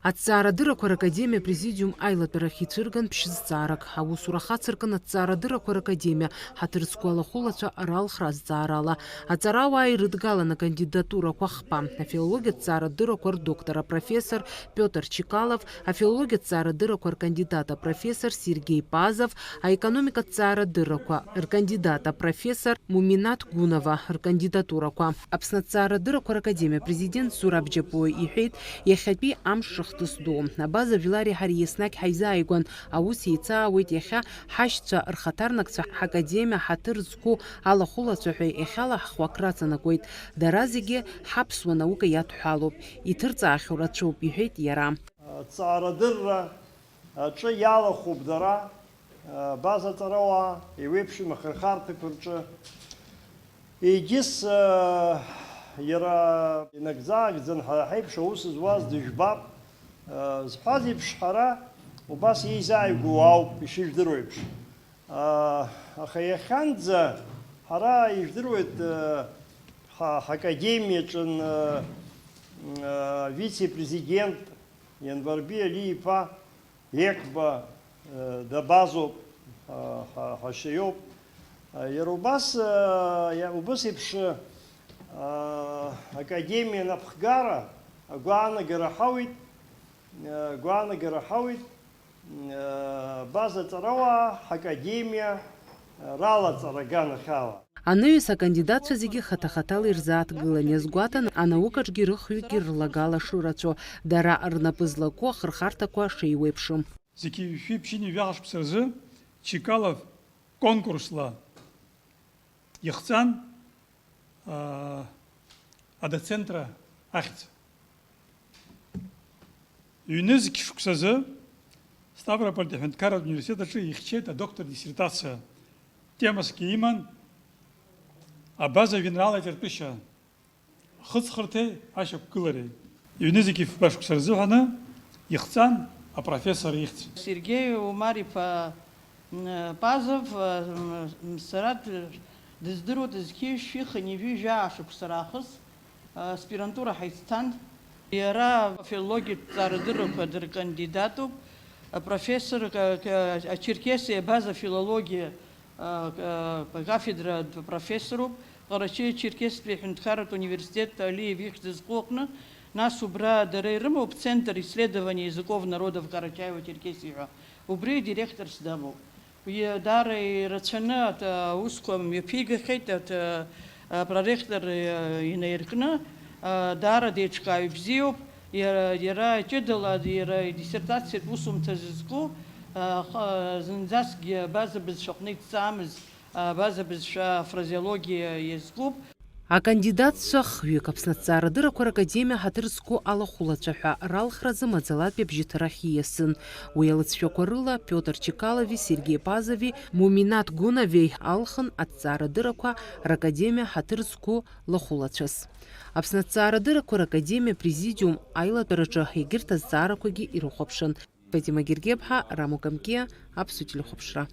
Аҵаарадырақәа ракадемиа президиум аилатәарахь ицәырган ԥшьызҵаарак. Аусура хацыркын аҵаарадырақәа ракадемиа ҳаҭыр зқәу алахәылацәа ралхра азҵаарала. Аҵарауаа ирыдгалан акандидатурақәа хԥа. Афилологиатә ҵаарадырақәа рдоктор апрофессор Пиотр Чикалов, афилологиатә ҵаарадырақәа ркандидат апрофессор Сергей Пазов, аекономикатә ҵаарадырақәа ркандидат апрофессор Муминат Гунова ркандидатурақәа. Аԥсны аҵаарадырақәа ракадемиа президент Зураб Џьапуа иҳәеит, иахьатәи амш рыхҭысду. Абаза Вилари ҳари еснагь ҳаизааигәан аус еицаауеит иахьа ҳашьцәа рхаҭарнакцәа ҳакадемиа ҳаҭыр зқәу алахәылацәа ҳәа иахьала ҳхәак раҵанакуеит. Дара зегьы ҳаԥсуа наука иадҳәалоуп. Иҭырҵаахьоу рацәоуп, иҳәеит иара. Аҵаарадырра аҿы иалахәуп дара базаҵарауаа еиуеиԥшым ахырхарҭақәа рҿы. Егьыс иара инагӡаагӡан ҳаиԥш аус зуаз дыжәбап. Зҳәаз еиԥш ҳара убас еизааигәоу ауп ишыжәдыруа еиԥш. Аха иахьанӡа ҳара ижәдыруеит ҳакадемиаҿын вице-президент Январби Али-иԥа Екба дабазоуп, ҳашьаиоуп. Иара убас еиԥш академиа напхгара гәаанагара ҳауит базаҵарауаа ҳакадемиа ралаҵара аганахьала. Аныҩс акандидатцәа зегьы хата-хатала ирзааҭгылан иазгәаҭан анаукаҿгьы рыхҩыкгьы рлагала шырацәоу, дара рнапы злаку ахырхарҭақәа шеиуеиԥшым. Зегьы шәиԥшьыни жәаҳашԥса рзы Чикалов конкурсла ихҵан адацентра ахьӡ. Ҩнызқь шықәсазы Ставропольтәи аҳәынҭқарратә университет аҿы ихьчеит адоктор диссертациа. Темасгьы иман абаза-жәеинраалатә ҿыртәышьа ахыҵхырҭеи ашьақәгылареи. Ҩнызқь башықәса рзыҳәаны ихҵан апрофессор ихьӡ. Сергей Умар-иԥа Пазов сара дыздыруа дызқьи шәихынҩажәи жәашықәса раахыс аспирантура ҳаицҭан. Иара афилологиатә ҵаарадыррақәа дыркандидатуп. Профессор Черкесиа база-филологиа кафедра профессоруп. Ҟарачы-Черкесиатәи аҳәынҭқарратә университет Алиев ихьӡ зҟу аҟны. Нас убра дара ирымоуп центр исследований языков народов Карачаево-Черкесии ҳәа. Убри директорс дамоуп. Даара ирацәаны аусқәа мҩаԥигахьеит проректор инаиркны. Даара деиҿкааҩ бзиоуп. Иара ҷыдала иара идиссертациатә усумҭа зызку зынӡаскгьы абаза-бызшәа аҟны иҭҵаамыз абаза-бызшәа афразеологиа иазкуп. Акандидатцәа хҩык Аԥсны аҵаарадырақәа ракадемиа ҳаҭыр зқәу алахәылацәа ҳәа ралхразы маӡалатәи абжьыҭарахь ииасын. Уи алыҵшәақәа рыла Пиотр Чикалови, Сергей Пазови, Муминат Гуновеи алхын аҵаарадырақәа ракадемиа ҳаҭыр зқәу лахәылацәас. Аԥсны аҵаарадырақәа ракадемиа президиум аилатәараҿы егьырҭ азҵаарақәагьы ирыхәаԥшын. Фатима Гергеб-ҳа, Рамо Камкиа, Аԥсуа телехәаԥшра.